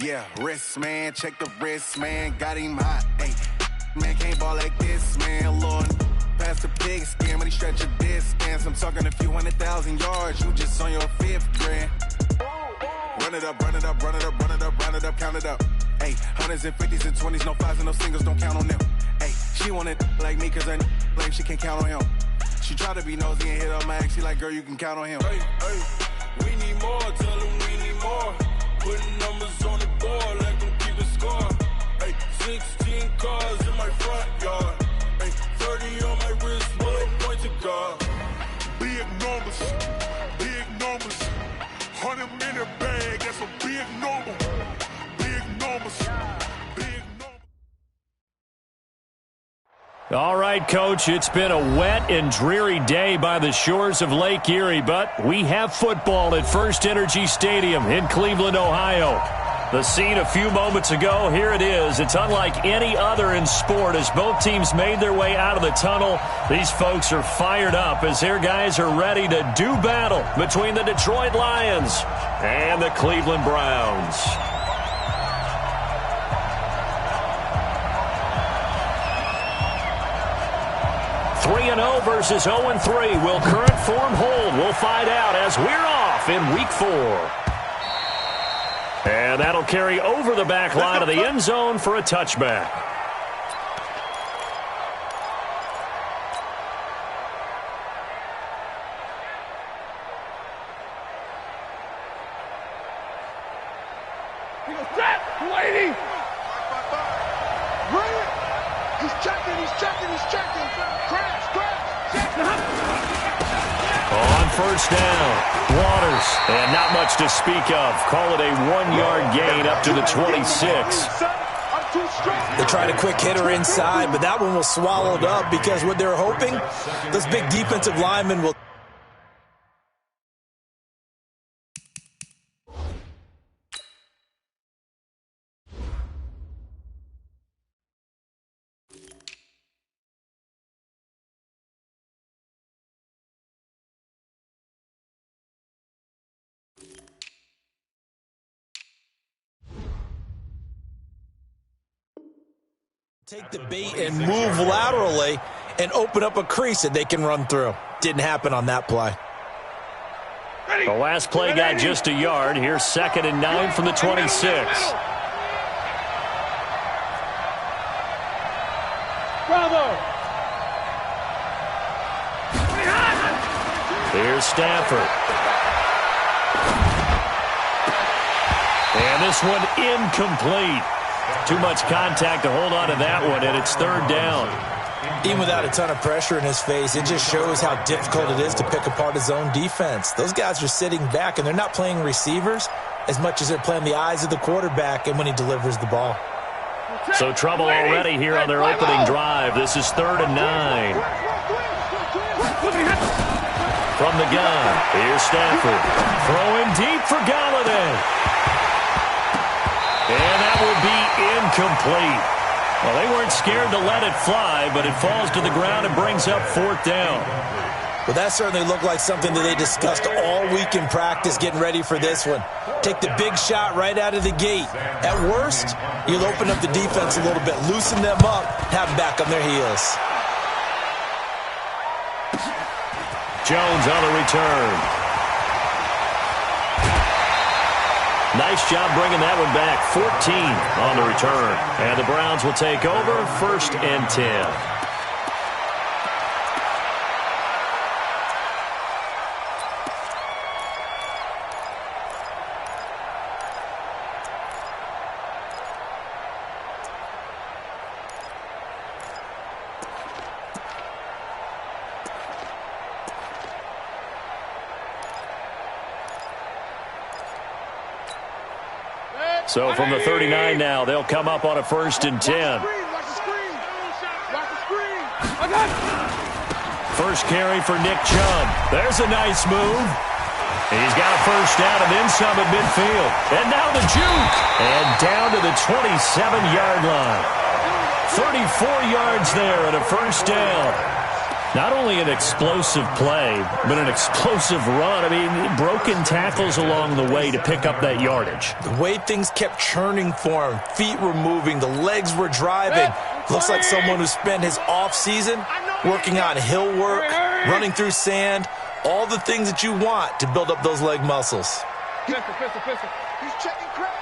Yeah, wrist, man, check the wrist, man, got him hot, ayy. Man, can't ball like this, man, Lord. Pass the pig skin, but he stretch a distance. I'm talking a few 100,000 yards, you just on your 5th grand. Run it up, run it up, run it up, run it up, run it up, count it up. Ayy, hundreds and 50s and 20s, no 5s and no singles, don't count on them. Ayy, she want it like me, cause her like she can't count on him. She try to be nosy and hit up my ex, she like, girl, you can count on him. Hey, hey, we need more, tell them we need more. Putting numbers on the board, let them keep it score. Hey, 16 cars in my front yard. Hey, 30 on my wrist, bullet point to God. Big numbers, 100 minute bag, that's a big number. Big numbers, big numbers. All right, Coach, it's been a wet and dreary day by the shores of Lake Erie, but we have football at First Energy Stadium in Cleveland, Ohio. The scene a few moments ago, here it is. It's unlike any other in sport as both teams made their way out of the tunnel. These folks are fired up as their guys are ready to do battle between the Detroit Lions and the Cleveland Browns. 3-0 versus 0-3. Will current form hold? We'll find out as we're off in Week 4. And that'll carry over the back line of the end zone for a touchback. He goes, trap, lady! Bring it! He's checking. Crash, On first down, Waters. And not much to speak of. Call it a 1-yard gain up to the 26. They tried a quick hitter inside, but that one was swallowed up because what they're hoping, those big defensive linemen will. Take the bait and move laterally and open up a crease that they can run through. Didn't happen on that play. The last play got just a yard. Here's 2nd and 9 from the 26. Bravo! Here's Stafford. And this one incomplete. Too much contact to hold on to that one, and it's 3rd down. Even without a ton of pressure in his face, it just shows how difficult it is to pick apart his own defense. Those guys are sitting back, and they're not playing receivers as much as they're playing the eyes of the quarterback and when he delivers the ball. So trouble already here on their opening drive. This is 3rd and 9. From the gun, here's Stafford. Throwing deep for Galladay. And that will be incomplete. Well, they weren't scared to let it fly, but it falls to the ground and brings up 4th down. Well, that certainly looked like something that they discussed all week in practice getting ready for this one. Take the big shot right out of the gate. At worst, you'll open up the defense a little bit, loosen them up, have them back on their heels. Jones on the return. Nice job bringing that one back. 14 on the return. And the Browns will take over 1st and 10. So from the 39 now, they'll come up on a 1st and 10. First carry for Nick Chubb. There's a nice move. He's got a 1st down and then some at midfield. And now the juke. And down to the 27-yard line. 34 yards there and a 1st down. Not only an explosive play, but an explosive run. I mean, broken tackles along the way to pick up that yardage. The way things kept churning for him, feet were moving, the legs were driving. Looks like someone who spent his off-season working on hill work, running through sand, all the things that you want to build up those leg muscles. Pistol. He's checking crap.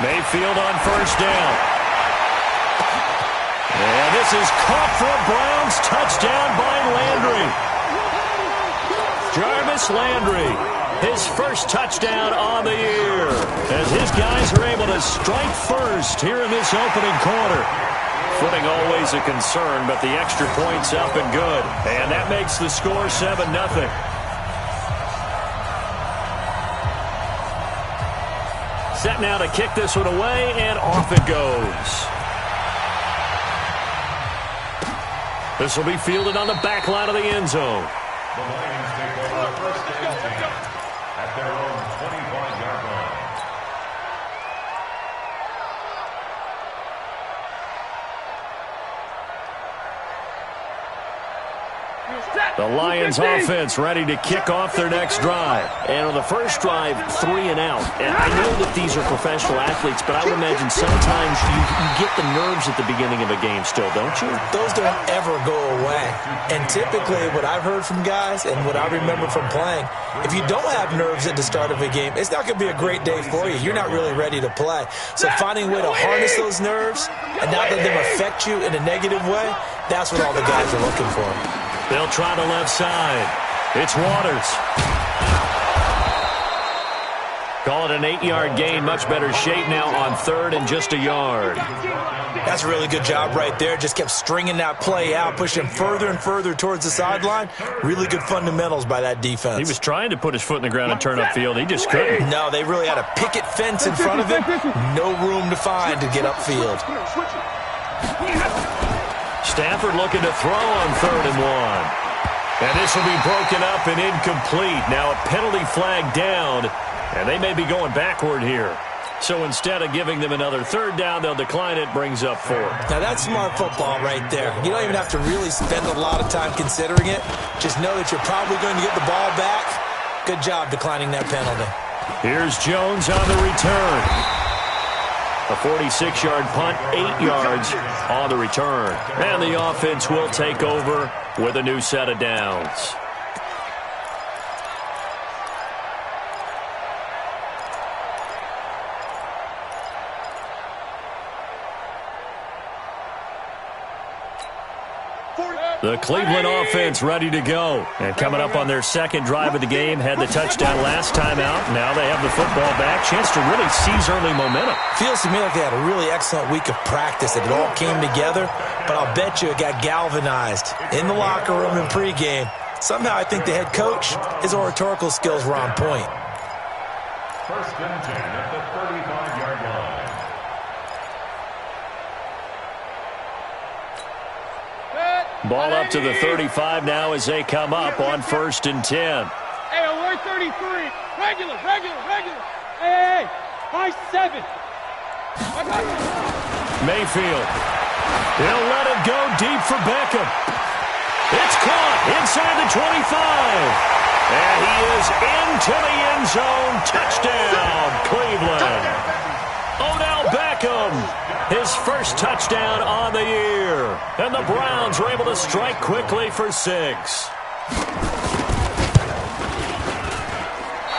Mayfield on first down. And this is caught for a Browns touchdown by Landry. Jarvis Landry, his first touchdown on the year, as his guys are able to strike first here in this opening quarter. Footing always a concern, but the extra point's up and good. And that makes the score 7-0. Set now to kick this one away, and off it goes. This will be fielded on the back line of the end zone. The Lions take over the first and 10 at their own 25-yard line. The Lions offense ready to kick off their next drive. And on the first drive, 3 and out. And I know that these are professional athletes, but I would imagine sometimes you get the nerves at the beginning of a game still, don't you? Those don't ever go away. And typically what I've heard from guys and what I remember from playing, if you don't have nerves at the start of a game, it's not going to be a great day for you. You're not really ready to play. So finding a way to harness those nerves and not let them affect you in a negative way, that's what all the guys are looking for. They'll try the left side. It's Waters. Call it an 8-yard gain. Much better shape now on third and just a yard. That's a really good job right there. Just kept stringing that play out, pushing further and further towards the sideline. Really good fundamentals by that defense. He was trying to put his foot in the ground and turn upfield. He just couldn't. No, they really had a picket fence in front of him. No room to find to get upfield. Stafford looking to throw on 3rd and 1. And this will be broken up and incomplete. Now a penalty flag down, and they may be going backward here. So instead of giving them another 3rd down, they'll decline it, brings up 4. Now that's smart football right there. You don't even have to really spend a lot of time considering it. Just know that you're probably going to get the ball back. Good job declining that penalty. Here's Jones on the return. A 46-yard punt, 8 yards on the return. And the offense will take over with a new set of downs. The Cleveland offense ready to go. And coming up on their second drive of the game, had the touchdown last time out. Now they have the football back. Chance to really seize early momentum. Feels to me like they had a really excellent week of practice. That it all came together. But I'll bet you it got galvanized in the locker room in pregame. Somehow I think the head coach, his oratorical skills were on point. First and 10 at the 35-yard line. Ball up to the 35 now as they come up on 1st and 10. Hey, alert 33. Regular. Hey, high 7. Mayfield. He'll let it go deep for Beckham. It's caught inside the 25. And he is into the end zone. Touchdown, Cleveland. Odell Beckham, his first touchdown on the year. And the Browns were able to strike quickly for 6.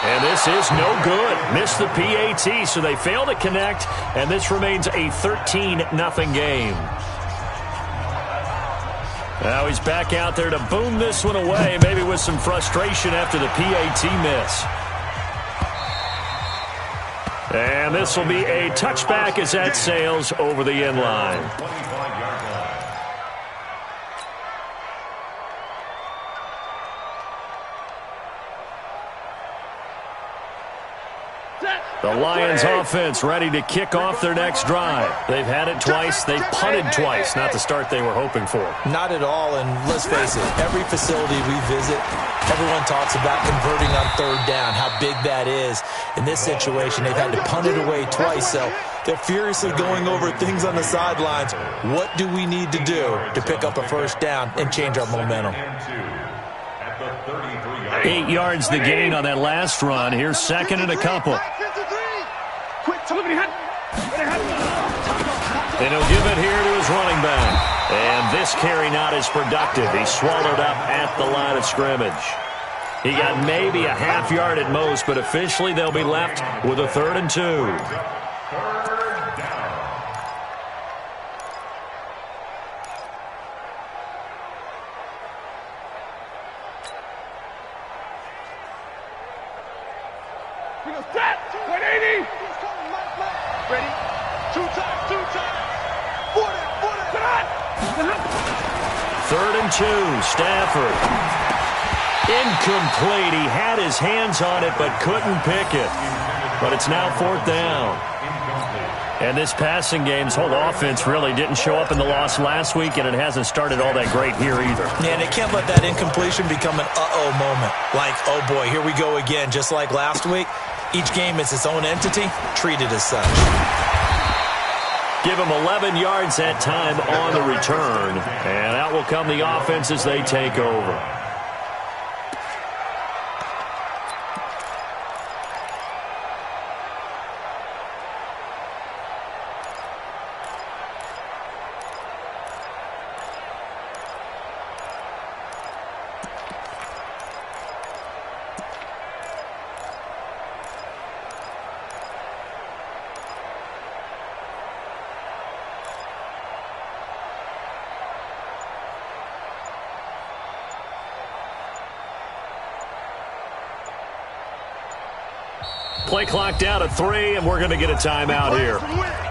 And this is no good. Missed the PAT, so they fail to connect, and this remains a 13-0 game. Now he's back out there to boom this one away, maybe with some frustration after the PAT miss. And this will be a touchback as that sails over the end line. The Lions offense ready to kick off their next drive. They've had it twice. They've punted twice. Not the start they were hoping for. Not at all, and let's face it, every facility we visit, everyone talks about converting on third down, how big that is. In this situation, they've had to punt it away twice, so they're furiously going over things on the sidelines. What do we need to do to pick up a first down and change our momentum? 8 yards the gain on that last run. Here's second and a couple. And he'll give it here to his running back. And this carry not as productive. He swallowed up at the line of scrimmage. He got maybe a half yard at most, but officially they'll be left with a 3rd and 2. Stafford. Incomplete. He had his hands on it but couldn't pick it. But it's now 4th down. And this passing game's whole offense really didn't show up in the loss last week, and it hasn't started all that great here either. Yeah, and they can't let that incompletion become an uh-oh moment. Like, oh boy, here we go again, just like last week. Each game is its own entity, treated as such. Give him 11 yards that time on the return. And out will come the offense as they take over. Play clock down to 3, and we're going to get a timeout here.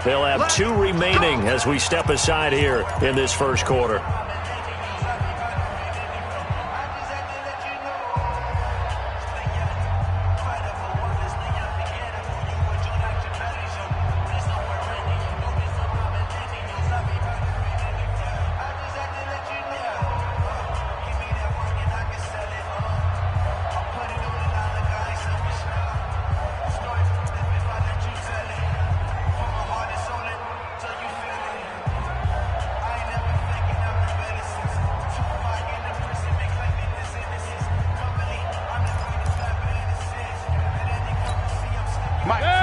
They'll have 2 remaining as we step aside here in this first quarter.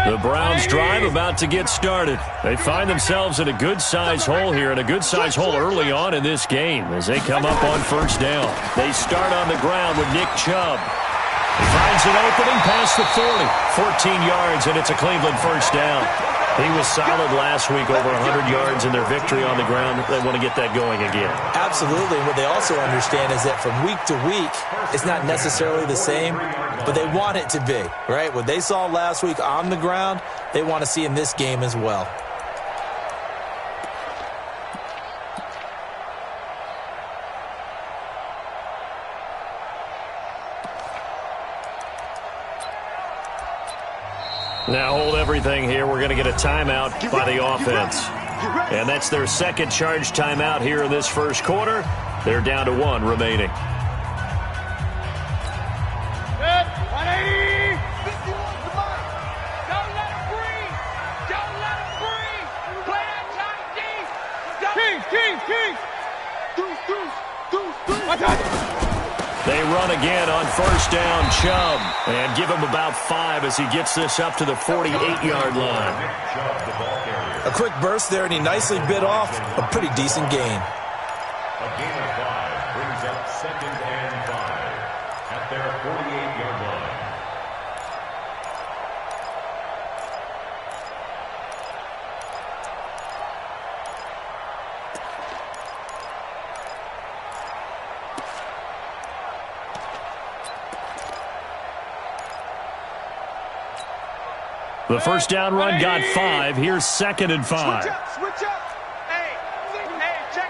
The Browns drive about to get started. They find themselves in a good-sized hole here, and a good-sized hole early on in this game as they come up on first down. They start on the ground with Nick Chubb. He finds an opening past the 40. 14 yards, and it's a Cleveland first down. He was solid last week, over 100 yards in their victory on the ground. They want to get that going again. Absolutely. And what they also understand is that from week to week, it's not necessarily the same, but they want it to be, right? What they saw last week on the ground, they want to see in this game as well. Now hold everything here. We're going to get a timeout by the offense. And that's their second charge timeout here in this first quarter. They're down to 1 remaining. They run again on first down, Chubb, and give him about 5 as he gets this up to the 48-yard line. A quick burst there, and he nicely bit off a pretty decent gain. A gain of 5 brings up 2nd and 5 at their 48-yard line. The first down run got 5. Here's 2nd and 5. Switch up. Hey, check.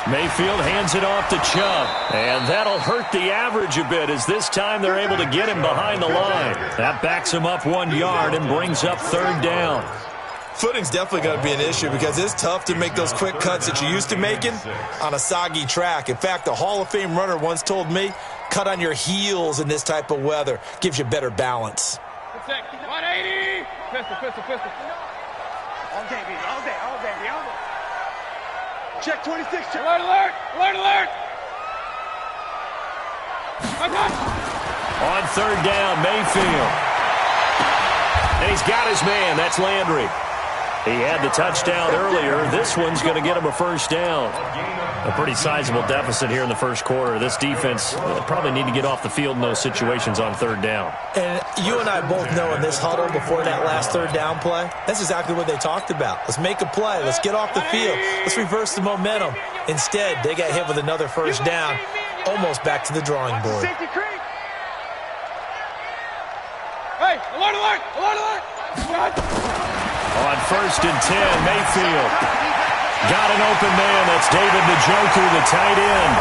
Mayfield hands it off to Chubb. And that'll hurt the average a bit as this time they're able to get him behind the line. That backs him up 1 yard and brings up 3rd down. Footing's definitely going to be an issue because it's tough to make those quick cuts that you're used to making on a soggy track. In fact, a Hall of Fame runner once told me, cut on your heels in this type of weather. Gives you better balance. 180! Pistol. All day, baby. All day. Check 26. Check. Alert! On 3rd down, Mayfield. And he's got his man. That's Landry. He had the touchdown earlier. This one's going to get him a 1st down. A pretty sizable deficit here in the 1st quarter. This defense probably need to get off the field in those situations on 3rd down. And you and I both know in this huddle before that last 3rd down play, that's exactly what they talked about. Let's make a play. Let's get off the field. Let's reverse the momentum. Instead, they got hit with another 1st down, almost back to the drawing board. Hey, alert! On 1st and 10, Mayfield. Got an open man. That's David Njoku, the tight end.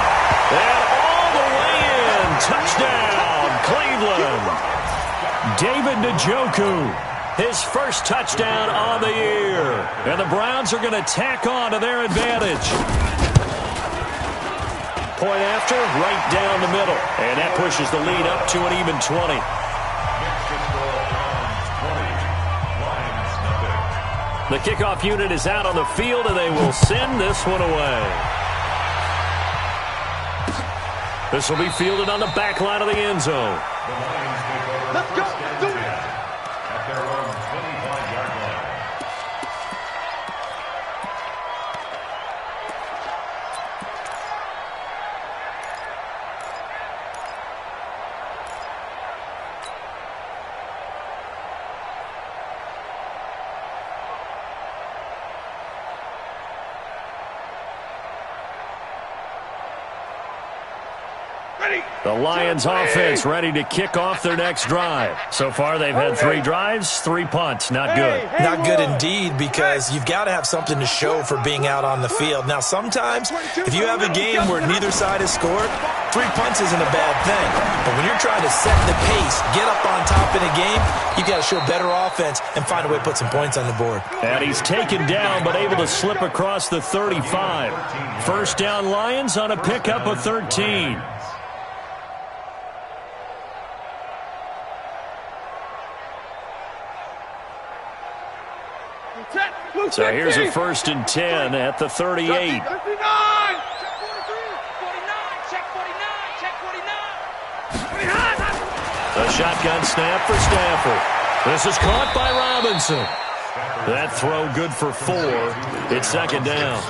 And all the way in. Touchdown, Cleveland. David Njoku, his 1st touchdown on the year. And the Browns are going to tack on to their advantage. Point after, right down the middle. And that pushes the lead up to an even 20. The kickoff unit is out on the field, and they will send this one away. This will be fielded on the back line of the end zone. Let's go. Let's do it. At their own 25-yard line. The Lions offense ready to kick off their next drive. So far, they've had 3 drives, 3 punts. Not good. Not good indeed, because you've got to have something to show for being out on the field. Now, sometimes, if you have a game where neither side has scored, 3 punts isn't a bad thing. But when you're trying to set the pace, get up on top in a game, you got to show better offense and find a way to put some points on the board. And he's taken down, but able to slip across the 35. 1st down, Lions on a pickup of 13. So here's a 1st and 10 at the 38. 59! Check 49, check 49. The shotgun snap for Stafford. This is caught by Robinson. That throw good for 4. It's 2nd down.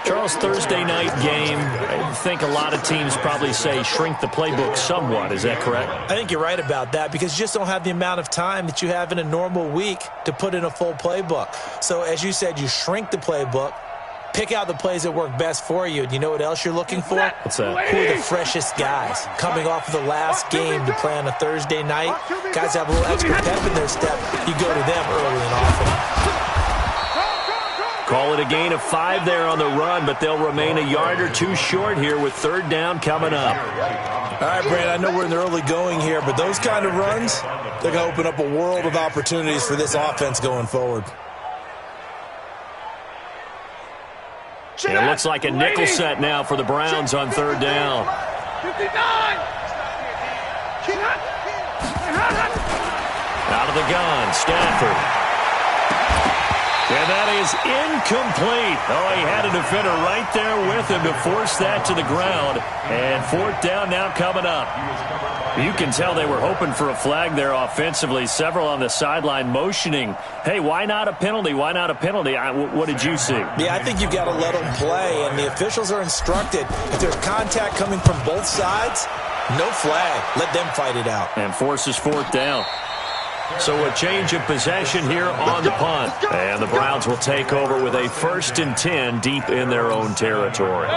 Charles, Thursday night game, I think a lot of teams probably say shrink the playbook somewhat. Is that correct? I think you're right about that because you just don't have the amount of time that you have in a normal week to put in a full playbook. So as you said, you shrink the playbook, pick out the plays that work best for you. And you know what else you're looking for? What's that? Who are the freshest guys? Coming off of the last game to play on a Thursday night, guys have a little extra pep in their step. You go to them early and often. Call it a gain of 5 there on the run, but they'll remain a yard or 2 short here with 3rd down coming up. All right, Brand, I know we're in the early going here, but those kind of runs, they're going to open up a world of opportunities for this offense going forward. It looks like a nickel set now for the Browns on 3rd down. 59! Out of the gun, Stafford. And that is incomplete. Oh, he had a defender right there with him to force that to the ground. And 4th down now coming up. You can tell they were hoping for a flag there offensively. Several on the sideline motioning, hey, why not a penalty? Why not a penalty? What did you see? Yeah, I think you've got to let them play, and the officials are instructed. If there's contact coming from both sides, no flag. Let them fight it out. And forces 4th down. So a change of possession here on the punt. And the Browns will take over with a 1st and 10 deep in their own territory.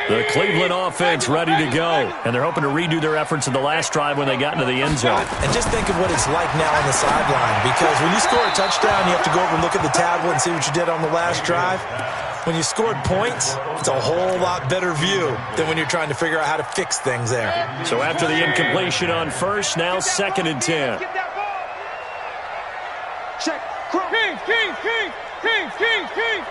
The Cleveland offense ready to go. And they're hoping to redo their efforts in the last drive when they got into the end zone. And just think of what it's like now on the sideline. Because when you score a touchdown, you have to go over and look at the tablet and see what you did on the last drive. When you scored points, it's a whole lot better view than when you're trying to figure out how to fix things there. So after the incompletion on first, now 2nd and 10. Check. Kings, Kings, Kings, Kings, Kings, Kings.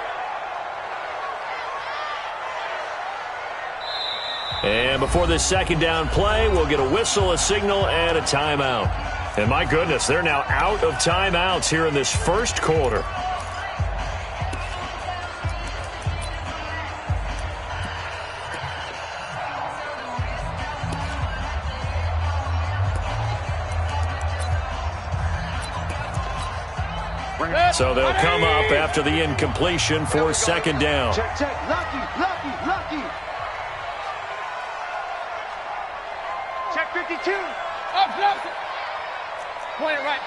And before this 2nd down play, we'll get a whistle, a signal, and a timeout. And my goodness, they're now out of timeouts here in this first quarter. So they'll come up after the incompletion for 2nd down. Check. Lucky. Check 52. Up. Point it right.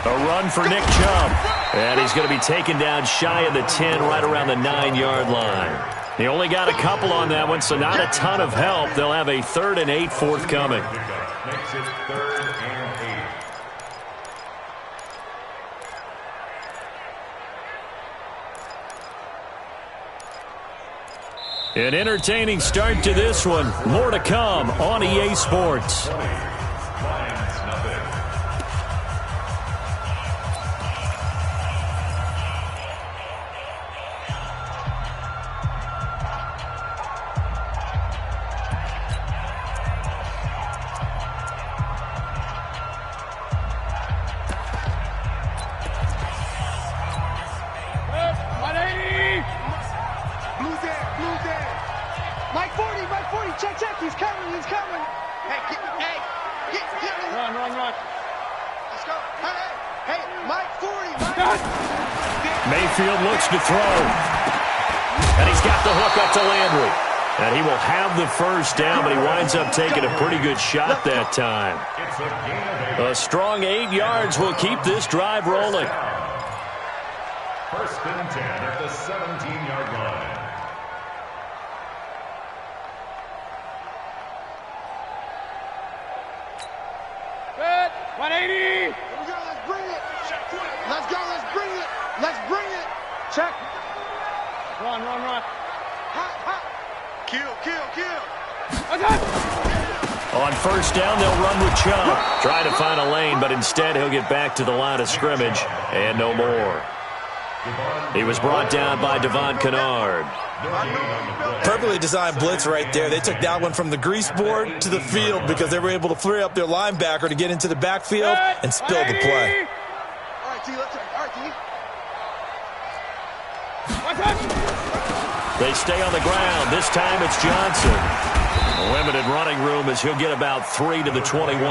A run for Nick Chubb. And he's going to be taken down shy of the 10, right around the 9-yard line. He only got a couple on that one, so not a ton of help. They'll have a 3rd and 8 forthcoming. Makes it 3rd and 8. An entertaining start to this one. More to come on EA Sports. Check. He's coming. Hey, get me. Run. Let's go. Hey, Mike 40. Mayfield looks to throw. And he's got the hook up to Landry. And he will have the first down, but he winds up taking a pretty good shot that time. A strong 8 yards will keep this drive rolling. 1st and 10 at the 17-yard line. Good. 180. Here we go. Let's bring it. Let's go. Let's bring it. Check. Run. Hot. Kill. On 1st down, they'll run with Chubb. Try to find a lane, but instead he'll get back to the line of scrimmage and no more. He was brought down by Devon Kennard. Perfectly designed blitz right there. They took that one from the grease board to the field because they were able to flare up their linebacker to get into the backfield and spill the play. All right, T. They stay on the ground. This time it's Johnson. Limited running room as he'll get about 3 to the 21.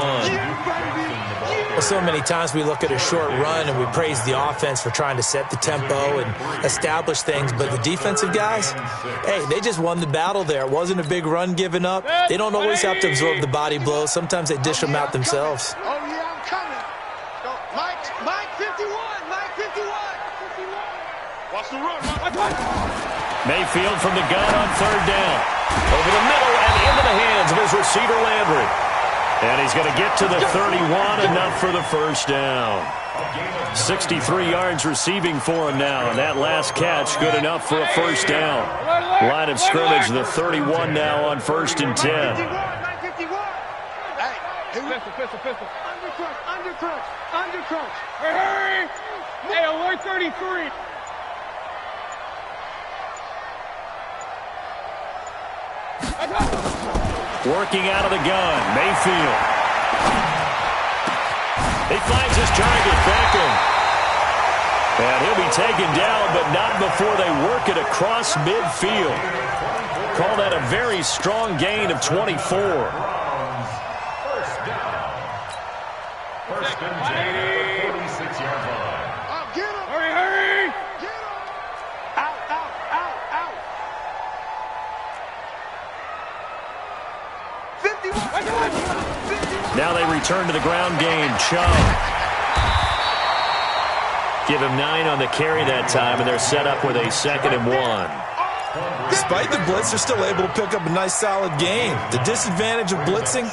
Well, so many times we look at a short run and we praise the offense for trying to set the tempo and establish things, but the defensive guys, hey, they just won the battle there. It wasn't a big run given up. They don't always have to absorb the body blows. Sometimes they dish them out themselves. Oh, yeah, I'm coming. Mike 51. Watch the run. Mayfield from the gun on 3rd down. Over the middle and into the hands of his receiver, Landry. And he's going to get to the 31, enough for the first down. 63 yards receiving for him now, and that last catch good enough for a first down. Line of scrimmage, the 31 now on 1st and 10. Pistol. Undercrunch. Hurry. Hey, alert 33. Working out of the gun, Mayfield. He finds his target, Beckham. And he'll be taken down, but not before they work it across midfield. Call that a very strong gain of 24. First down. 1st and 10 at the 46-yard line. Oh, get him. Hurry. Get him. Out. 51. Now they return to the ground game. Chubb. Give him 9 on the carry that time, and they're set up with a 2nd and 1. Despite the blitz, they're still able to pick up a nice, solid gain. The disadvantage of blitzing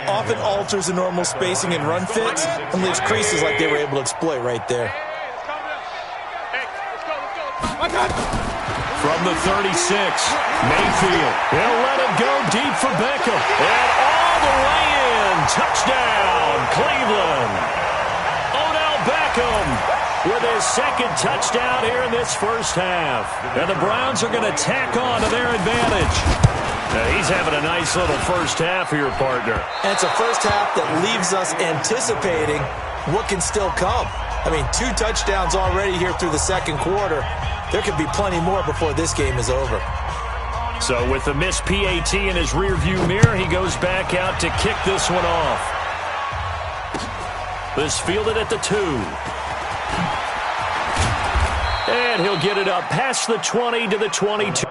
often alters the normal spacing and run fits and leaves creases like they were able to exploit right there. Let's go. From the 36, Mayfield. He'll let it go deep for Beckham. And all the way in. Touchdown, Cleveland. Odell Beckham with his second touchdown here in this first half. And the Browns are going to tack on to their advantage. He's having a nice little first half here, partner. And it's a first half that leaves us anticipating what can still come. I mean, 2 touchdowns already here through the second quarter. There could be plenty more before this game is over. So with the missed PAT in his rearview mirror, he goes back out to kick this one off. This fielded at the 2. And he'll get it up past the 20 to the 22.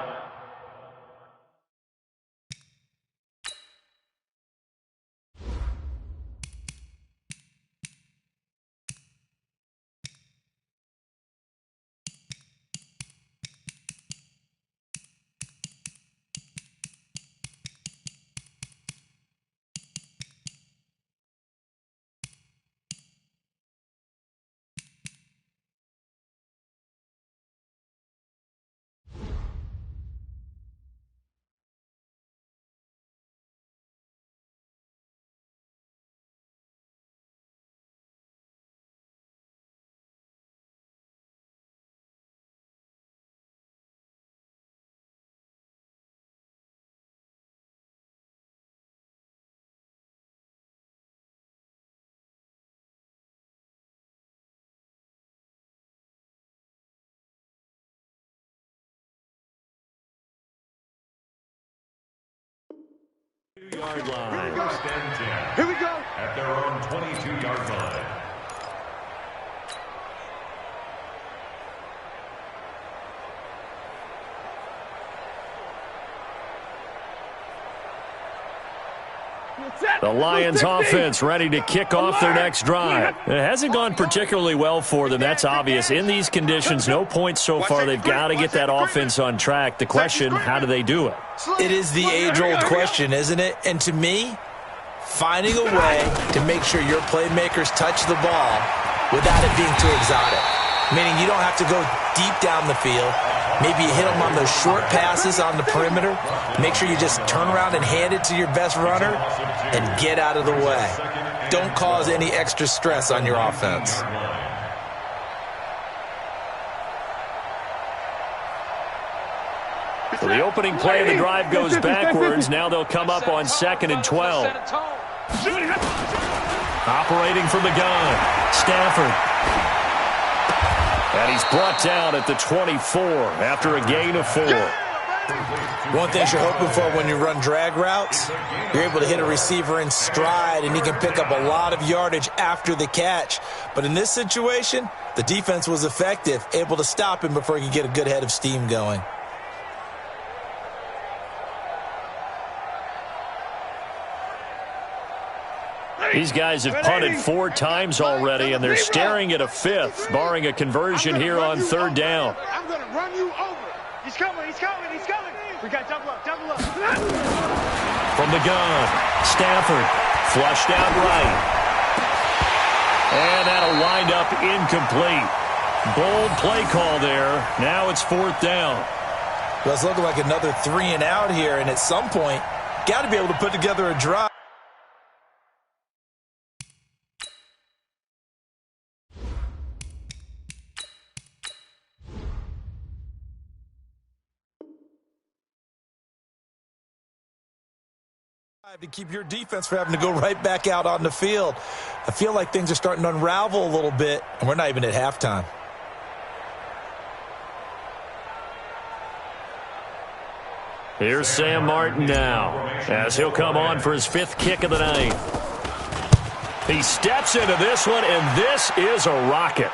Yard line. First and 10. Here we go. At their own 22-yard line. The Lions offense ready to kick off their next drive. It hasn't gone particularly well for them, that's obvious. In these conditions, no points so far. They've got to get that offense on track. The question, how do they do it? It is the age-old question, isn't it? And to me, finding a way to make sure your playmakers touch the ball without it being too exotic. Meaning you don't have to go deep down the field. Maybe you hit them on those short passes on the perimeter. Make sure you just turn around and hand it to your best runner and get out of the way. Don't cause any extra stress on your offense. So the opening play of the drive goes backwards. Now they'll come up on 2nd and 12. Operating from the gun, Stafford. And he's brought down at the 24 after a gain of 4. One thing you're hoping for when you run drag routes, you're able to hit a receiver in stride and he can pick up a lot of yardage after the catch. But in this situation, the defense was effective, able to stop him before he could get a good head of steam going. These guys have punted 4 times already, and they're staring at a 5th, barring a conversion here on 3rd down. I'm going to run you over. He's coming, he's coming, he's coming. We got double up, double up. From the gun, Stafford, flushed out right. And that'll wind up incomplete. Bold play call there. Now it's 4th down. Well, it's looking like another 3 and out here, and at some point, got to be able to put together a drive. To keep your defense from having to go right back out on the field. I feel like things are starting to unravel a little bit, and we're not even at halftime. Here's Sam Martin now, as he'll come on for his 5th kick of the night. He steps into this one, and this is a rocket.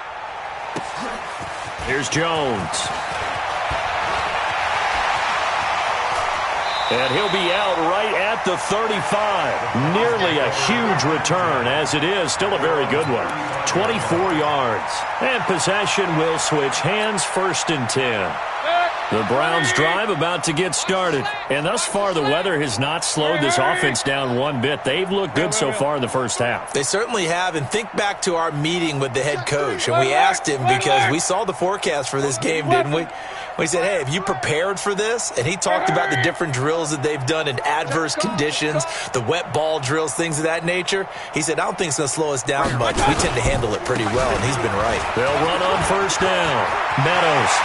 Here's Jones. And he'll be out right at the 35. Nearly a huge return, as it is. Still a very good one. 24 yards. And possession will switch hands, 1st and 10. The Browns' drive about to get started. And thus far, the weather has not slowed this offense down one bit. They've looked good so far in the first half. They certainly have. And think back to our meeting with the head coach. And we asked him, because we saw the forecast for this game, didn't we? We said, hey, have you prepared for this? And he talked about the different drills that they've done in adverse conditions, the wet ball drills, things of that nature. He said, I don't think it's going to slow us down much. We tend to handle it pretty well, and he's been right. They'll run on first down. Meadows.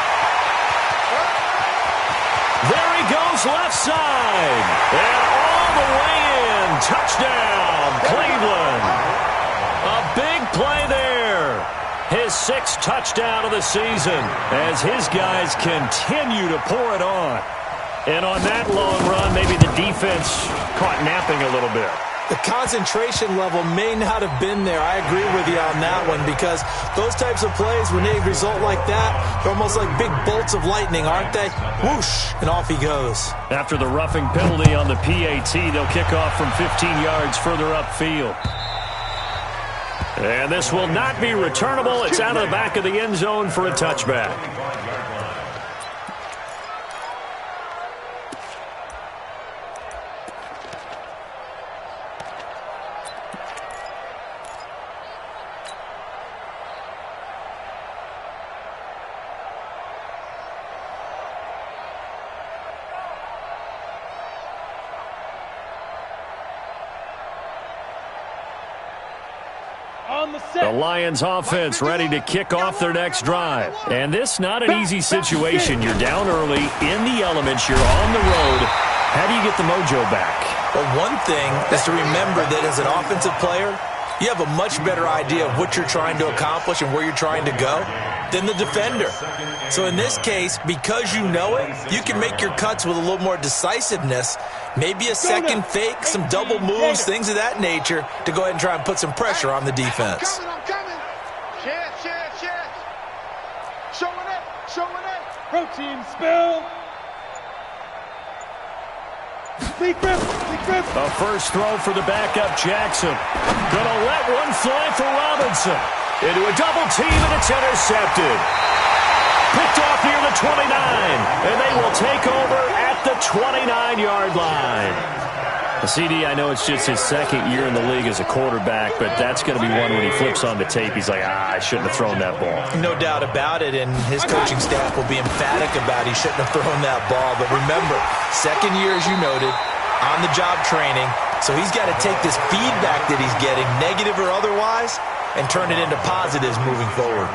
There he goes, left side. And all the way in. Touchdown, Cleveland. A big play there. His 6th touchdown of the season as his guys continue to pour it on. And on that long run, maybe the defense caught napping a little bit. The concentration level may not have been there. I agree with you on that one, because those types of plays, when they result like that, they're almost like big bolts of lightning, aren't they? Whoosh, and off he goes. After the roughing penalty on the PAT, they'll kick off from 15 yards further upfield. And this will not be returnable. It's out of the back of the end zone for a touchback. The Lions offense ready to kick off their next drive. And this not an easy situation. You're down early, in the elements, you're on the road. How do you get the mojo back? Well, one thing is to remember that as an offensive player, you have a much better idea of what you're trying to accomplish and where you're trying to go than the defender. So in this case, because you know it, you can make your cuts with a little more decisiveness. Maybe a second fake, some double moves, things of that nature, to go ahead and try and put some pressure on the defense. I'm coming. Shit. Showing it. Protein spill. A first throw for the backup Jackson. Gonna let one fly for Robinson. Into a double team, and it's intercepted. Picked off near the 29, and they will take over at the 29-yard line. The CD, I know it's just his 2nd year in the league as a quarterback, but that's going to be one when he flips on the tape. He's like, I shouldn't have thrown that ball. No doubt about it, and his coaching staff will be emphatic about he shouldn't have thrown that ball. But remember, 2nd year, as you noted, on-the-job training, so he's got to take this feedback that he's getting, negative or otherwise, and turn it into positives moving forward.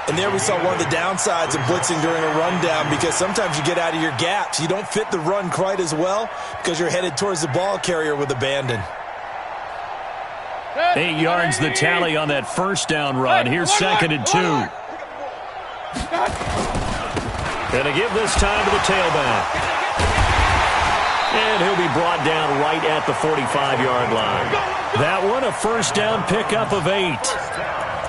And there we saw one of the downsides of blitzing during a rundown, because sometimes you get out of your gaps. You don't fit the run quite as well because you're headed towards the ball carrier with abandon. 8 yards the tally on that first down run. Here's 2nd and 2. Going to give this time to the tailback. And he'll be brought down right at the 45-yard line. That one, a first down pickup of 8.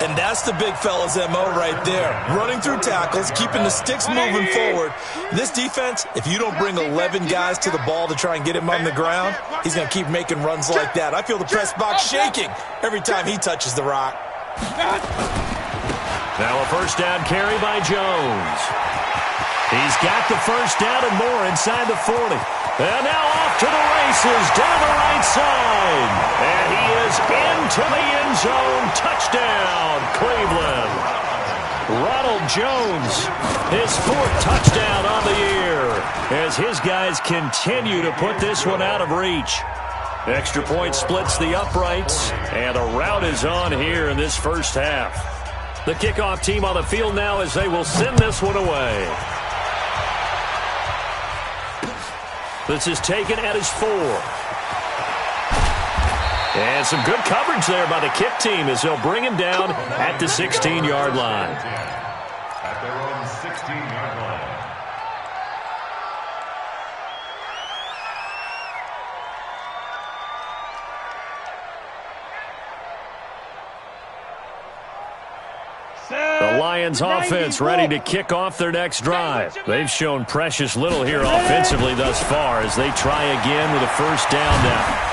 And that's the big fella's MO right there. Running through tackles, keeping the sticks moving forward. This defense, if you don't bring 11 guys to the ball to try and get him on the ground, he's going to keep making runs like that. I feel the press box shaking every time he touches the rock. Now a first down carry by Jones. He's got the first down and more inside the 40. And now off to the races down the right side. And he is into the end zone. Touchdown, Cleveland. Ronald Jones, his 4th touchdown on the year, as his guys continue to put this one out of reach. Extra point splits the uprights, and a rout is on here in this first half. The kickoff team on the field now as they will send this one away. This is taken at his 4. And some good coverage there by the kick team as they'll bring him down at the 16-yard line. At their own 16-yard line. The Lions offense ready to kick off their next drive. They've shown precious little here offensively thus far as they try again with a first down now.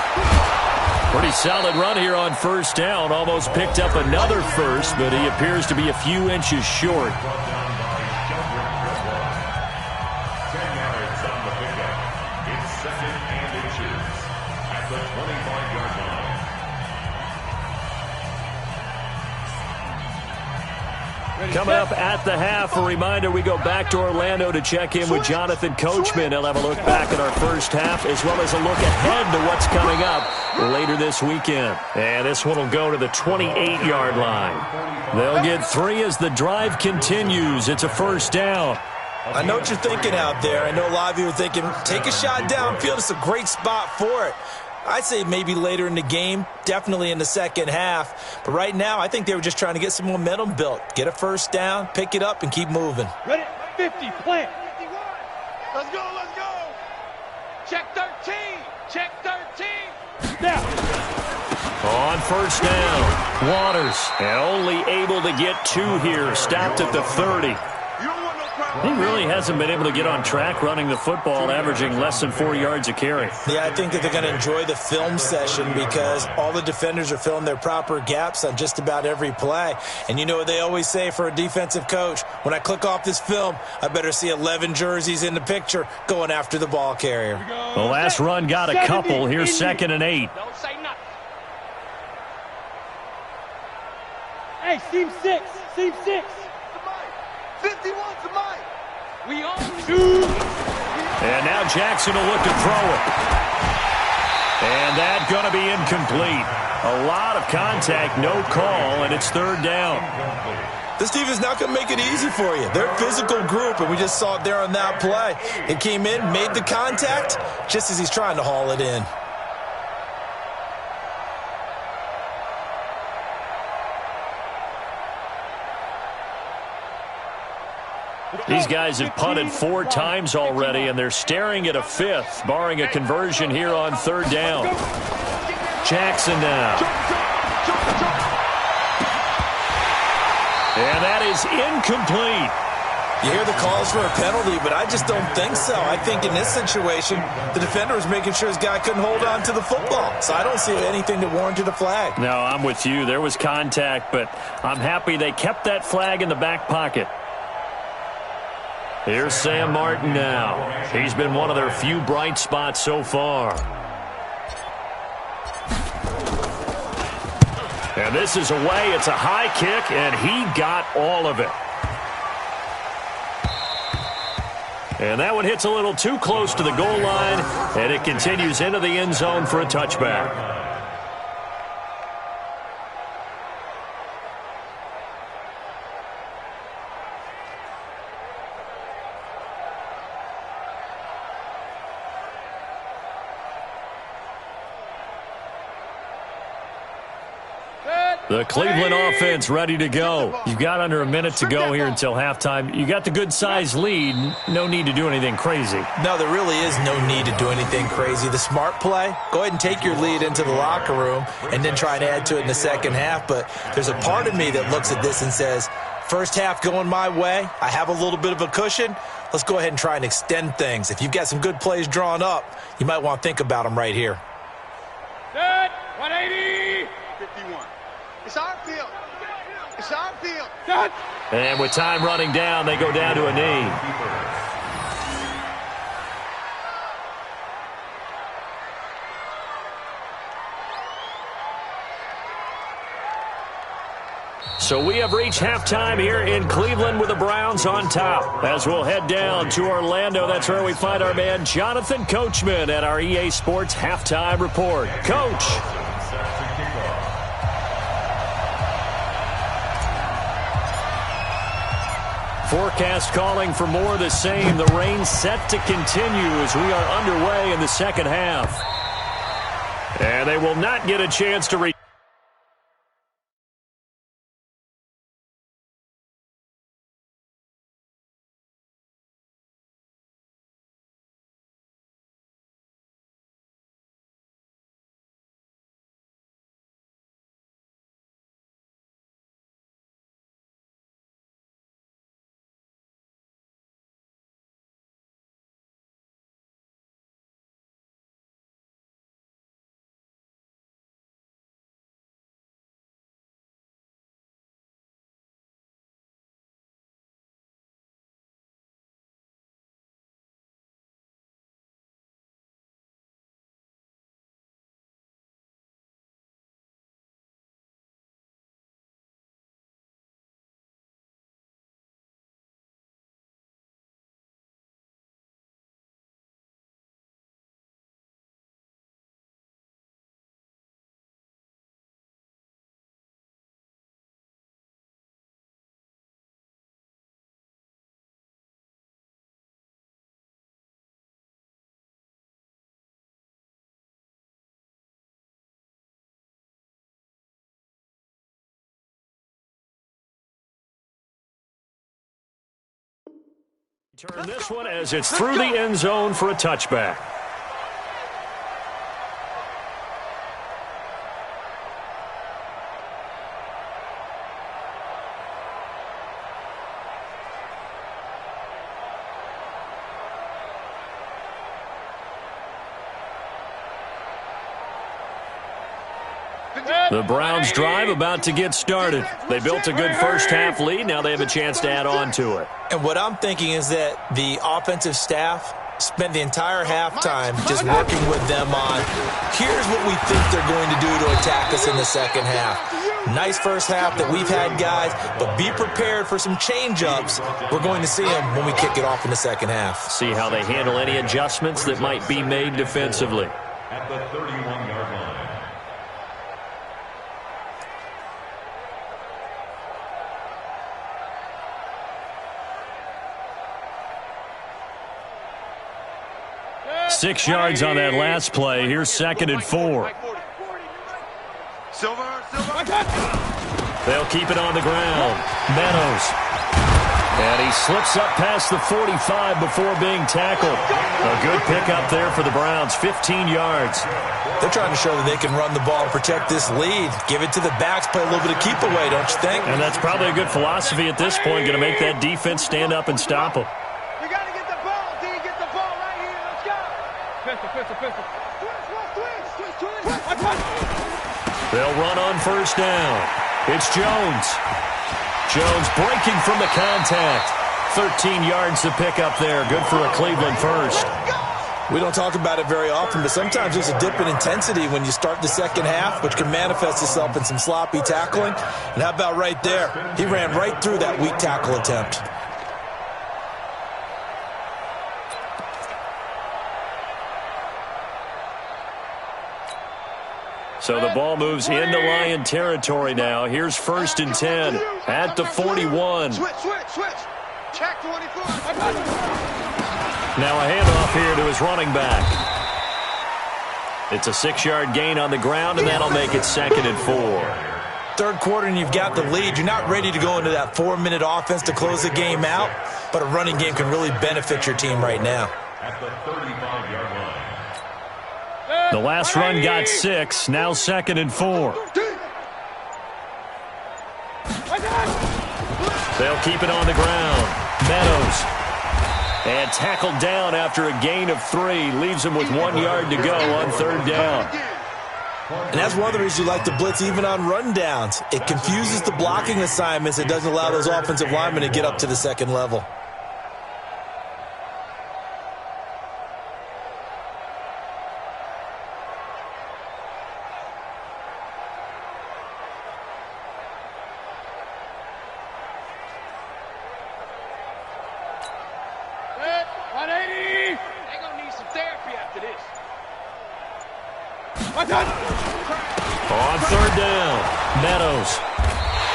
Pretty solid run here on first down. Almost picked up another first, but he appears to be a few inches short. 25-yard line. Coming up at the half, a reminder, we go back to Orlando to check in with Jonathan Coachman. He'll have a look back at our first half, as well as a look ahead to what's coming up later this weekend. And this one will go to the 28-yard line. They'll get 3 as the drive continues. It's a first down. I know what you're thinking out there. I know a lot of you are thinking, take a shot downfield. It's a great spot for it. I'd say maybe later in the game, definitely in the second half. But right now, I think they were just trying to get some momentum built. Get a first down, pick it up, and keep moving. Ready? 50, plant. 51. Let's go, let's go. Check 13. Check 13. Now. On first down, Waters, and only able to get 2 here. Stopped at the 30. He really hasn't been able to get on track running the football, averaging less than 4 yards a carry. Yeah, I think that they're going to enjoy the film session because all the defenders are filling their proper gaps on just about every play. And you know what they always say for a defensive coach? When I click off this film, I better see 11 jerseys in the picture going after the ball carrier. The last run got a couple. Here's 2nd and 8. Don't say nothing. Hey, seam 6. Seam 6. 51 to Mike. We own 2. And now Jackson will look to throw it. And that's going to be incomplete. A lot of contact, no call, and it's 3rd down. This defense not going to make it easy for you. They're a physical group, and we just saw it there on that play. It came in, made the contact, just as he's trying to haul it in. These guys have punted 4 times already, and they're staring at a 5th, barring a conversion here on 3rd down. Jackson now. And that is incomplete. You hear the calls for a penalty, but I just don't think so. I think in this situation, the defender was making sure his guy couldn't hold on to the football. So I don't see anything that warranted a flag. No, I'm with you. There was contact, but I'm happy they kept that flag in the back pocket. Here's Sam Martin now. He's been one of their few bright spots so far. And this is away. It's a high kick, and he got all of it. And that one hits a little too close to the goal line, and it continues into the end zone for a touchback. The Cleveland offense ready to go. You've got under a minute to go here until halftime. You got the good-sized lead. No need to do anything crazy. No, there really is no need to do anything crazy. The smart play, go ahead and take your lead into the locker room and then try and add to it in the second half. But there's a part of me that looks at this and says, first half going my way. I have a little bit of a cushion. Let's go ahead and try and extend things. If you've got some good plays drawn up, you might want to think about them right here. Set. 180. 51. It's our field. It's our field. Set. And with time running down, they go down to a knee. So we have reached halftime here in Cleveland with the Browns on top. As we'll head down to Orlando, that's where we find our man Jonathan Coachman at our EA Sports Halftime Report. Coach. Forecast calling for more of the same. The rain set to continue as we are underway in the second half. And they will not get a chance to Turn this one as it's through the end zone for a touchback. The Browns drive about to get started. They built a good first half lead. Now they have a chance to add on to it. And what I'm thinking is that the offensive staff spent the entire halftime just working with them on, here's what we think they're going to do to attack us in the second half. Nice first half that we've had, guys, but be prepared for some change-ups. We're going to see them when we kick it off in the second half. See how they handle any adjustments that might be made defensively. At the 31-yard line. Six yards on that last play. Here's 2nd and 4. They'll keep it on the ground. Meadows. And he slips up past the 45 before being tackled. A good pickup there for the Browns, 15 yards. They're trying to show that they can run the ball and protect this lead. Give it to the backs, play a little bit of keep away, don't you think? And that's probably a good philosophy at this point, going to make that defense stand up and stop them. You got to get the ball, D. Get the ball right here. Let's go. Pistol. They'll run on first down. It's Jones. Jones breaking from the contact. 13 yards to pick up there. Good for a Cleveland first. We don't talk about it very often, but sometimes there's a dip in intensity when you start the second half, which can manifest itself in some sloppy tackling. And how about right there? He ran right through that weak tackle attempt. So the ball moves into Lion territory now. Here's 1st and 10 at the 41. Switch. Check 24. Now a handoff here to his running back. It's a 6-yard gain on the ground, and that'll make it 2nd and 4. Third quarter, and you've got the lead. You're not ready to go into that 4-minute offense to close the game out, but a running game can really benefit your team right now. At the 35-yard line. The last run got 6. Now 2nd and 4. They'll keep it on the ground. Meadows. And tackled down after a gain of 3. Leaves him with 1 yard to go on 3rd down. And that's one of the reasons you like to blitz even on rundowns. It confuses the blocking assignments. It doesn't allow those offensive linemen to get up to the second level. On 3rd down, Meadows.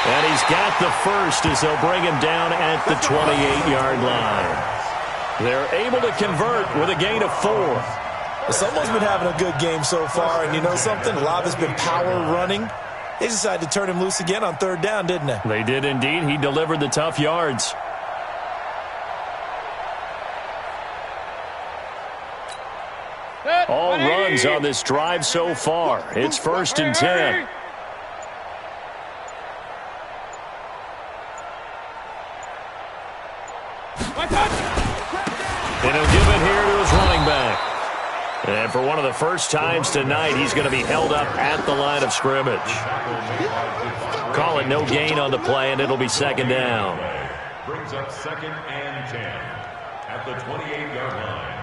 And he's got the first as they'll bring him down at the 28-yard line. They're able to convert with a gain of 4. Well, someone's been having a good game so far, and you know something? A lot has been power running. They decided to turn him loose again on 3rd down, didn't they? They did indeed. He delivered the tough yards. All runs on this drive so far. It's 1st and 10. And he'll give it here to his running back. And for one of the first times tonight, he's going to be held up at the line of scrimmage. Call it no gain on the play, and it'll be 2nd down. Brings up 2nd and 10 at the 28-yard line.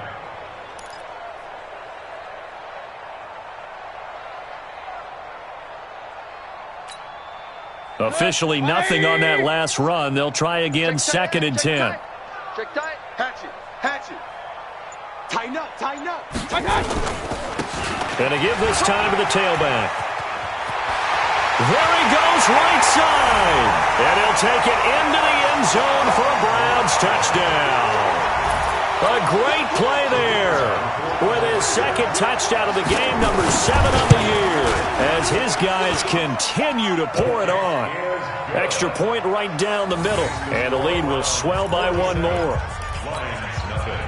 Officially nothing on that last run. They'll try again, 2nd and 10. Check tight. Hatch it. Tighten up. And to give this time to the tailback. There he goes, right side. And he'll take it into the end zone for a Browns touchdown. A great play there with his 2nd touchdown of the game, number 7 on the year, as his guys continue to pour it on. Extra point right down the middle, and the lead will swell by 1 more. Lions nothing.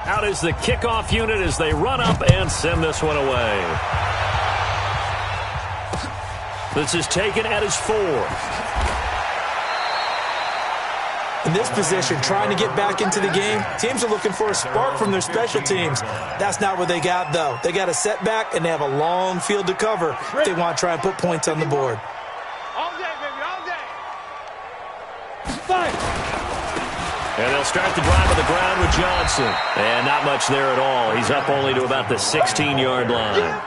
Out is the kickoff unit as they run up and send this one away. This is taken at his 4. In this position, trying to get back into the game, teams are looking for a spark from their special teams. That's not what they got, though. They got a setback, and they have a long field to cover if they want to try and put points on the board. All day, baby, all day. Fight. And they'll start the drive on the ground with Johnson. And not much there at all. He's up only to about the 16-yard line.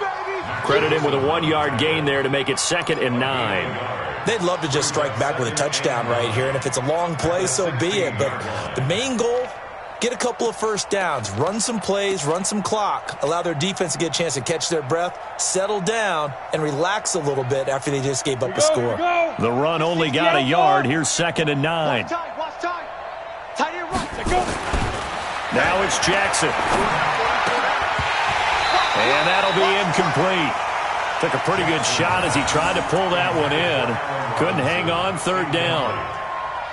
Credit him with a 1-yard gain there to make it 2nd and 9. They'd love to just strike back with a touchdown right here, and if it's a long play, so be it. But the main goal, get a couple of first downs, run some plays, run some clock, allow their defense to get a chance to catch their breath, settle down, and relax a little bit after they just gave up a score. The run only got a yard. Here's 2nd and 9. Watch time. Tight end right. Go. Now it's Jackson. And that'll be incomplete. Took a pretty good shot as he tried to pull that one in. Couldn't hang on, 3rd down.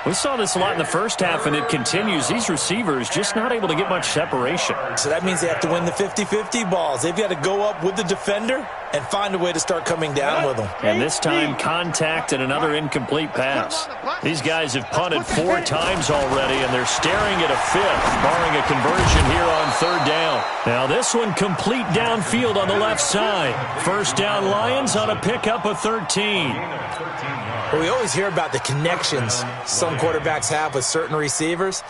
We saw this a lot in the first half, and it continues. These receivers just not able to get much separation. So that means they have to win the 50-50 balls. They've got to go up with the defender and find a way to start coming down with them. And this time, contact and another incomplete pass. These guys have punted 4 times already, and they're staring at a 5th, barring a conversion here on 3rd down. Now this one complete downfield on the left side. 1st down Lions on a pickup of 13. Well, we always hear about the connections some quarterbacks have with certain receivers.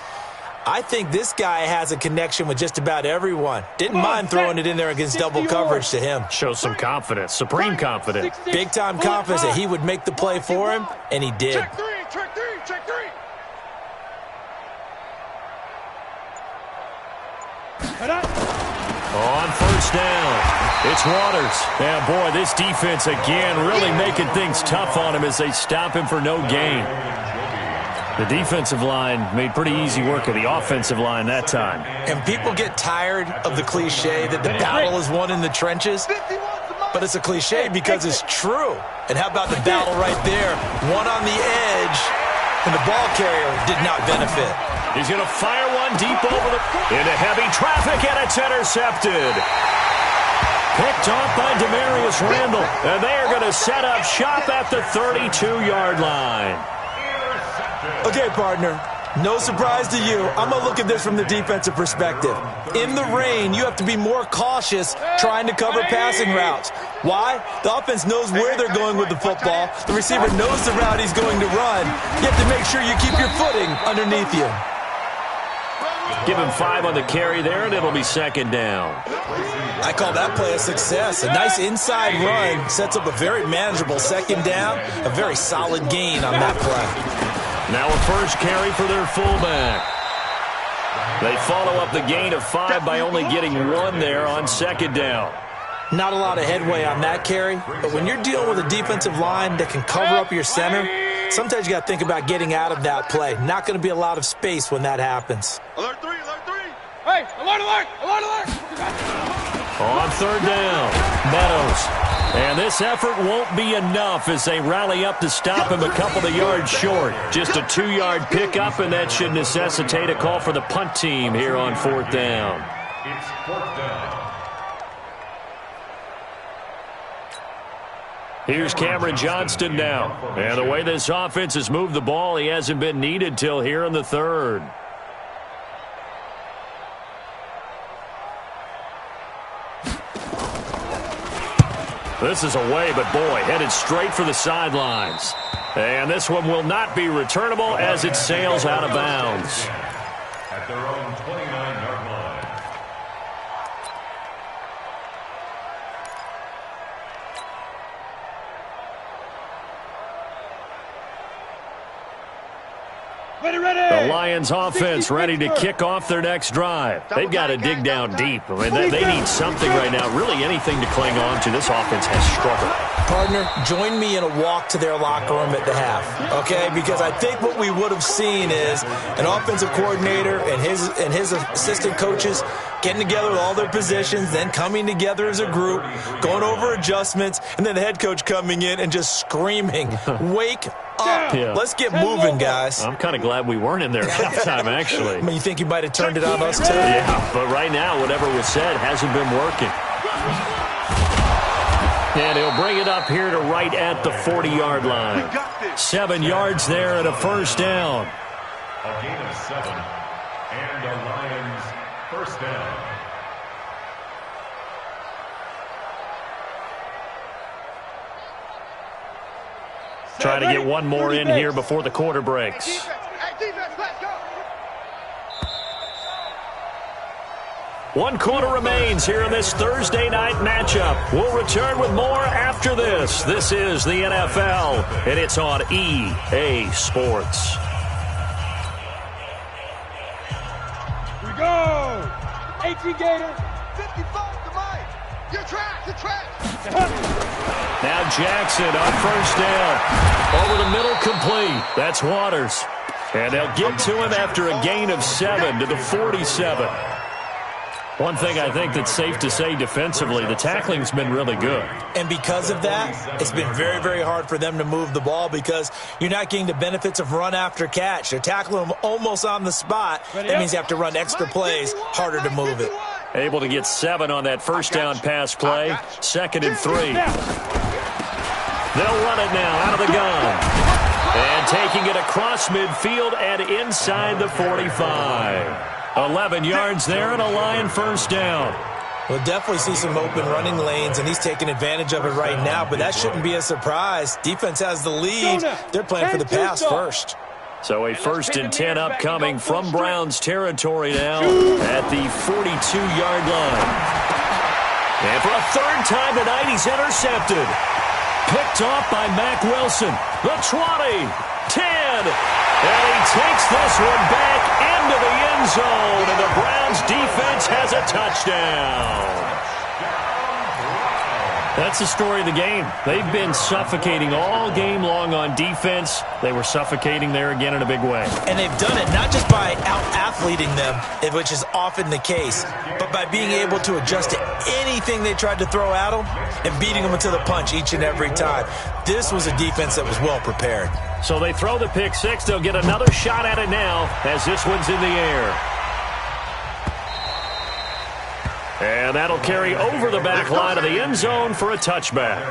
I think this guy has a connection with just about everyone. Didn't mind throwing it in there against double coverage to him. Shows some confidence, supreme confidence. Big-time confidence that he would make the play for him, and he did. Check three. On 1st down, it's Waters. And boy, this defense again really making things tough on him as they stop him for no gain. The defensive line made pretty easy work of the offensive line that time. And people get tired of the cliche that the battle is won in the trenches. But it's a cliche because it's true. And how about the battle right there? One on the edge, and the ball carrier did not benefit. He's going to fire one deep into heavy traffic, and it's intercepted. Picked off by Demarius Randall. And they are going to set up shop at the 32-yard line. Okay, partner, no surprise to you. I'm going to look at this from the defensive perspective. In the rain, you have to be more cautious trying to cover passing routes. Why? The offense knows where they're going with the football. The receiver knows the route he's going to run. You have to make sure you keep your footing underneath you. Give him 5 on the carry there, and it'll be 2nd down. I call that play a success. A nice inside run sets up a very manageable 2nd down. A very solid gain on that play. Now a first carry for their fullback. They follow up the gain of 5 by only getting 1 there on 2nd down. Not a lot of headway on that carry, but when you're dealing with a defensive line that can cover up your center, sometimes you got to think about getting out of that play. Not going to be a lot of space when that happens. Alert 3. Hey, alert. On 3rd down, Meadows. And this effort won't be enough as they rally up to stop him a couple of yards short. Just a 2-yard pickup, and that should necessitate a call for the punt team here on 4th down. It's 4th down. Here's Cameron Johnston now. And the way this offense has moved the ball, he hasn't been needed till here in the 3rd. This is away, but boy, headed straight for the sidelines. And this one will not be returnable as it sails out of bounds. At their own 29-yard line. The Lions offense ready to kick off their next drive. They've got to dig down deep. I mean, they need something right now, really anything to cling on to. This offense has struggled. Partner, join me in a walk to their locker room at the half, okay? Because I think what we would have seen is an offensive coordinator and his assistant coaches getting together with all their positions, then coming together as a group, going over adjustments, and then the head coach coming in and just screaming, wake up. Yeah. Let's get moving, guys. I'm kind of glad we weren't in there at halftime, actually. I mean, you think you might have turned it on us, too? Yeah, but right now, whatever was said hasn't been working. And he'll bring it up here to right at the 40-yard line. 7 yards there and a first down. A gain of 7, and the Lions first down. Trying to get one more in here before the quarter breaks. Hey, defense, let's go. 1 quarter remains here in this Thursday night matchup. We'll return with more after this. This is the NFL, and it's on EA Sports. Here we go. 18 Gator. 55 to Mike. You're trapped. You're trapped. Now Jackson on first down. Over the middle, complete. That's Waters. And they'll get to him after a gain of 7 to the 47. One thing I think that's safe to say defensively, the tackling's been really good. And because of that, it's been very, very hard for them to move the ball because you're not getting the benefits of run after catch. They're tackling them almost on the spot. That means you have to run extra plays, harder to move it. Able to get 7 on that first down pass play. 2nd and 3. They'll run it now out of the gun. And taking it across midfield and inside the 45. 11 yards there and a Lion first down. We'll definitely see some open running lanes, and he's taking advantage of it right now, but that shouldn't be a surprise. Defense has the lead. They're playing for the pass first. So a 1st and 10 upcoming from Browns territory now at the 42-yard line. And for a 3rd time tonight, he's intercepted. Picked off by Mack Wilson. The 20, 10, and he takes this one back into the end zone, and the Browns defense has a touchdown. That's the story of the game. They've been suffocating all game long on defense. They were suffocating there again in a big way. And they've done it not just by out-athleting them, which is often the case, but by being able to adjust to anything they tried to throw at them and beating them to the punch each and every time. This was a defense that was well prepared. So they throw the pick 6. They'll get another shot at it now as this one's in the air. And that'll carry over the back line of the end zone for a touchback.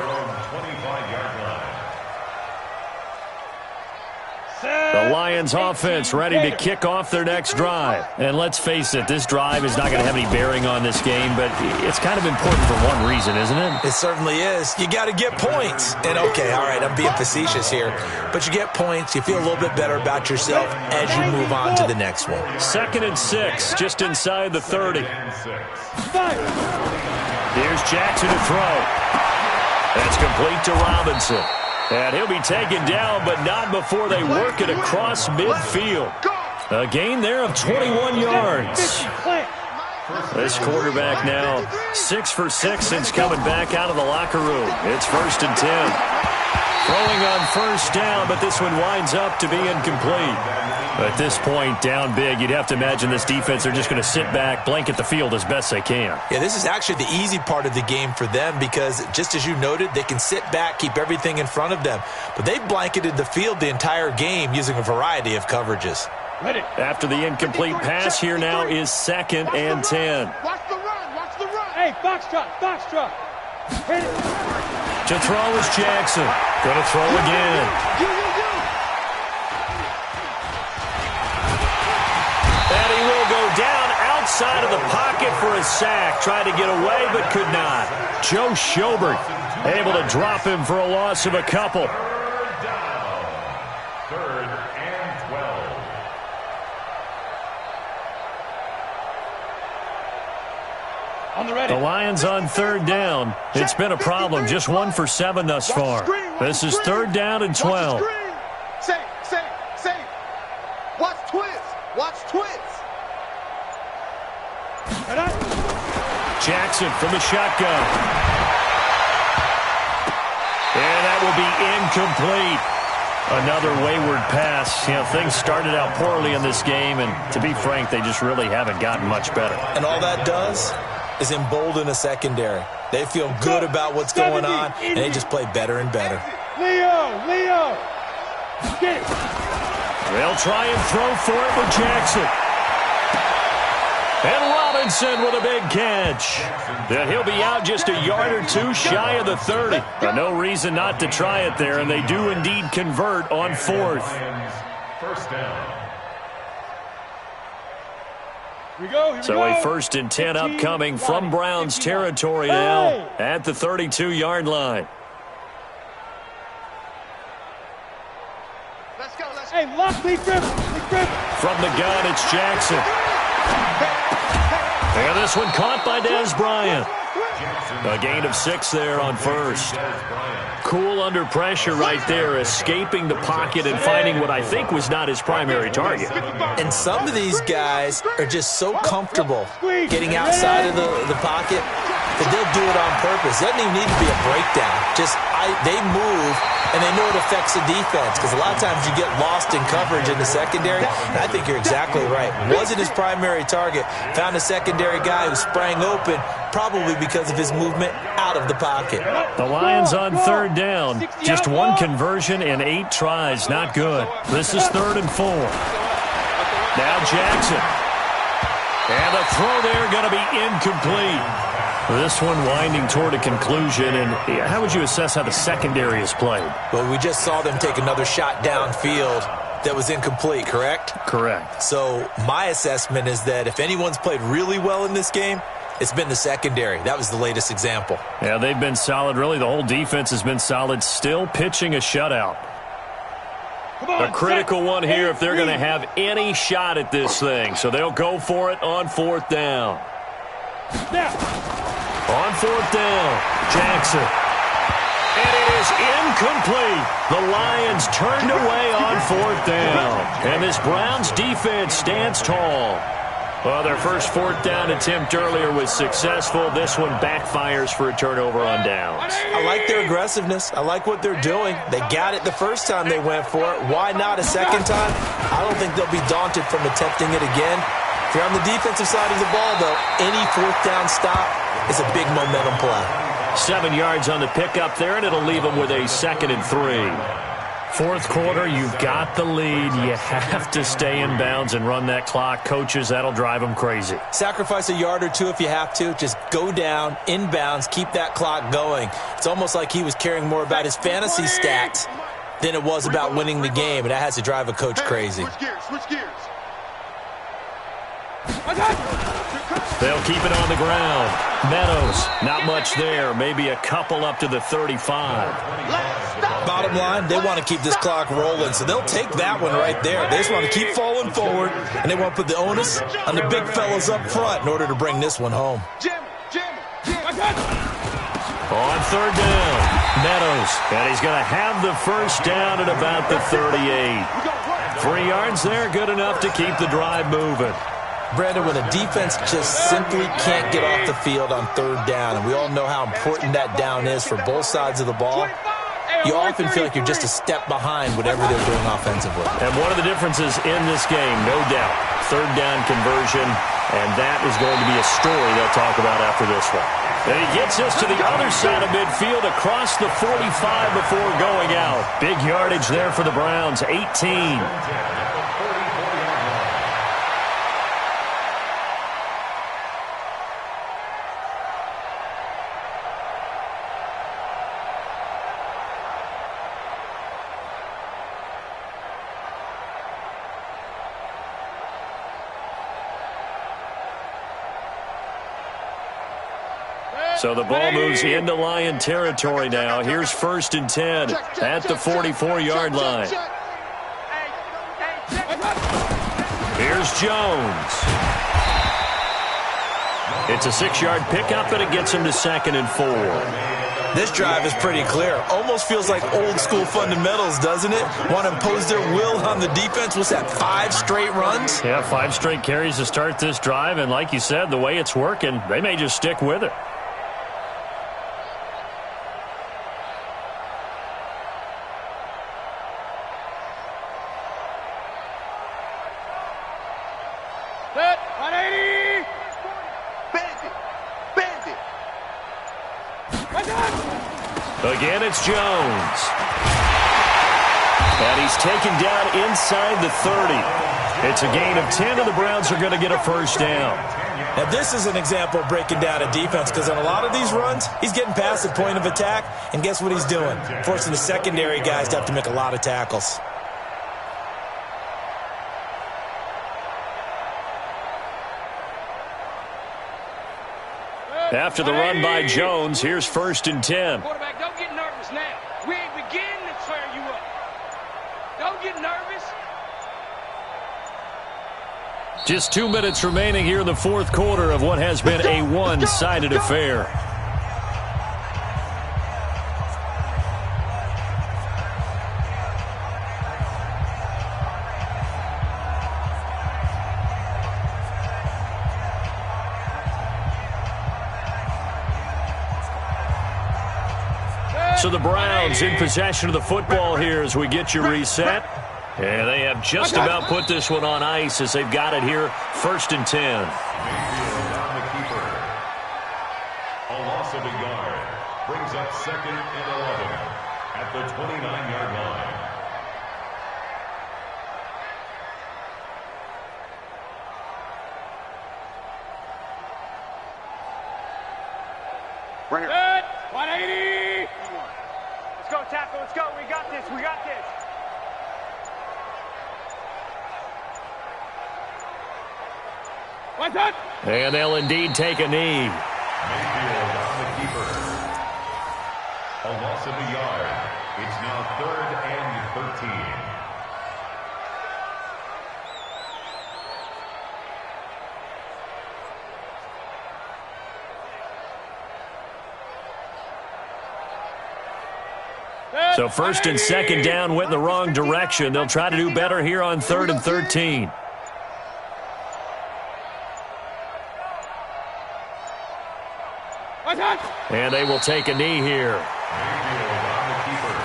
The Lions offense ready to kick off their next drive. And let's face it, this drive is not going to have any bearing on this game, but it's kind of important for one reason, isn't it? It certainly is. You got to get points. And okay, all right, I'm being facetious here, but you get points, you feel a little bit better about yourself as you move on to the next one. 2nd and 6, just inside the 30. Here's Jackson to throw. That's complete to Robinson. And he'll be taken down, but not before they work it across midfield. A gain there of 21 yards. This quarterback now 6 for 6 since coming back out of the locker room. It's 1st and 10. Throwing on first down, but this one winds up to be incomplete. At this point, down big, you'd have to imagine this defense, they're just going to sit back, blanket the field as best they can. Yeah, this is actually the easy part of the game for them because, just as you noted, they can sit back, keep everything in front of them. But they've blanketed the field the entire game using a variety of coverages. After the incomplete pass, here now is 2nd and 10. Watch the run. Watch the run. Hey, box truck. Hit it. To throw is Jackson. Going to throw again. And he will go down outside of the pocket for a sack. Tried to get away, but could not. Joe Schobert able to drop him for a loss of a couple. 3rd down. 3rd and 12. The Lions on 3rd down. It's been a problem. Just 1 for 7 thus far. This is 3rd down and 12. Safe. Watch twins. Jackson from the shotgun. And that will be incomplete. Another wayward pass. You know, things started out poorly in this game, and to be frank, they just really haven't gotten much better. And all that does is embolden a secondary. They feel good about what's going on, and they just play better and better. Leo. Get it. They'll try and throw for it with Jackson. And Robinson with a big catch. Then he'll be out just a yard or two shy of the 30. No reason not to try it there, and they do indeed convert on fourth. First down. So a 1st and 10 upcoming from Browns territory now at the 32-yard line. Hey, lock, lead grip. From the gun, it's Jackson. And this one caught by Dez Bryant. A gain of 6 there on first. Cool under pressure right there, escaping the pocket and finding what I think was not his primary target. And some of these guys are just so comfortable getting outside of the pocket that they'll do it on purpose. It doesn't even need to be a breakdown. They move, and they know it affects the defense, because a lot of times you get lost in coverage in the secondary. And I think you're exactly right. Wasn't his primary target. Found a secondary guy who sprang open, probably because of his movement out of the pocket. The Lions on 3rd down. Just 1 conversion in 8 tries. Not good. This is 3rd and 4. Now Jackson. And the throw there going to be incomplete. This one winding toward a conclusion. And how would you assess how the secondary has played? Well, we just saw them take another shot downfield that was incomplete, correct? Correct. So my assessment is that if anyone's played really well in this game, it's been the secondary. That was the latest example. Yeah, they've been solid. Really, the whole defense has been solid. Still pitching a shutout. A critical one here if they're going to have any shot at this thing. So they'll go for it on 4th down. On 4th down, Jackson. And it is incomplete. The Lions turned away on 4th down. And this Browns defense stands tall. Well, their first 4th down attempt earlier was successful. This one backfires for a turnover on downs. I like their aggressiveness. I like what they're doing. They got it the first time they went for it. Why not a second time? I don't think they'll be daunted from attempting it again. If you're on the defensive side of the ball, though, any 4th down stop is a big momentum play. 7 yards on the pickup there, and it'll leave them with a 2nd and 3. 4th quarter, you've got the lead. You have to stay in bounds and run that clock. Coaches, that'll drive them crazy. Sacrifice a yard or 2 if you have to. Just go down, in bounds, keep that clock going. It's almost like he was caring more about his fantasy stats than it was about winning the game, and that has to drive a coach crazy. Switch gears. They'll keep it on the ground. Meadows, not much there. Maybe a couple up to the 35. Bottom line, they want to keep this clock rolling, so they'll take that one right there. They just want to keep falling forward, and they want to put the onus on the big fellas up front in order to bring this one home. On 3rd down, Meadows, and he's going to have the first down at about the 38. 3 yards there, good enough to keep the drive moving. Brandon, when a defense just simply can't get off the field on 3rd down, and we all know how important that down is for both sides of the ball, you often feel like you're just a step behind whatever they're doing offensively. And one of the differences in this game, no doubt, 3rd down conversion, and that is going to be a story they'll talk about after this one. And he gets us to the other side of midfield across the 45 before going out. Big yardage there for the Browns, 18. So the ball moves into Lion territory now. Here's 1st and 10 at the 44-yard line. Here's Jones. It's a 6-yard pickup, and it gets him to 2nd and 4. This drive is pretty clear. Almost feels like old-school fundamentals, doesn't it? Want to impose their will on the defense. What's that, 5 straight runs? Yeah, 5 straight carries to start this drive, and like you said, the way it's working, they may just stick with it. Again, it's Jones. And he's taken down inside the 30. It's a gain of 10, and the Browns are going to get a first down. Now, this is an example of breaking down a defense, because on a lot of these runs, he's getting past the point of attack, and guess what he's doing? Forcing the secondary guys to have to make a lot of tackles. After the run by Jones, here's 1st and 10. Quarterback, don't get nervous now. We ain't beginning to tear you up. Don't get nervous. Just 2 minutes remaining here in the fourth quarter of what has been a one-sided affair. So the Browns in possession of the football here as we get you reset. And they have just about put this one on ice as they've got it here, 1st and 10. On the keeper. A loss of a yard brings up 2nd and 11 at the 29-yard line. Right here. Good. 180. Let's go, tackle. Let's go. We got this. We got this. What's up? And they'll indeed take a knee. Mayfield on the keeper. A loss of a yard. It's now 3rd and 13. So 1st and 2nd down went in the wrong direction. They'll try to do better here on 3rd and 13. And they will take a knee here. Mayfield on the keeper.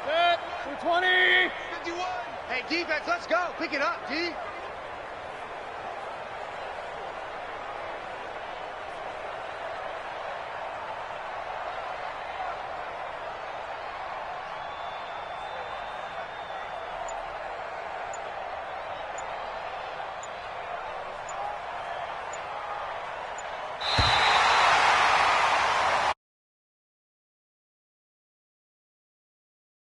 Good. 220. 51. Hey, defense, let's go. Pick it up, D.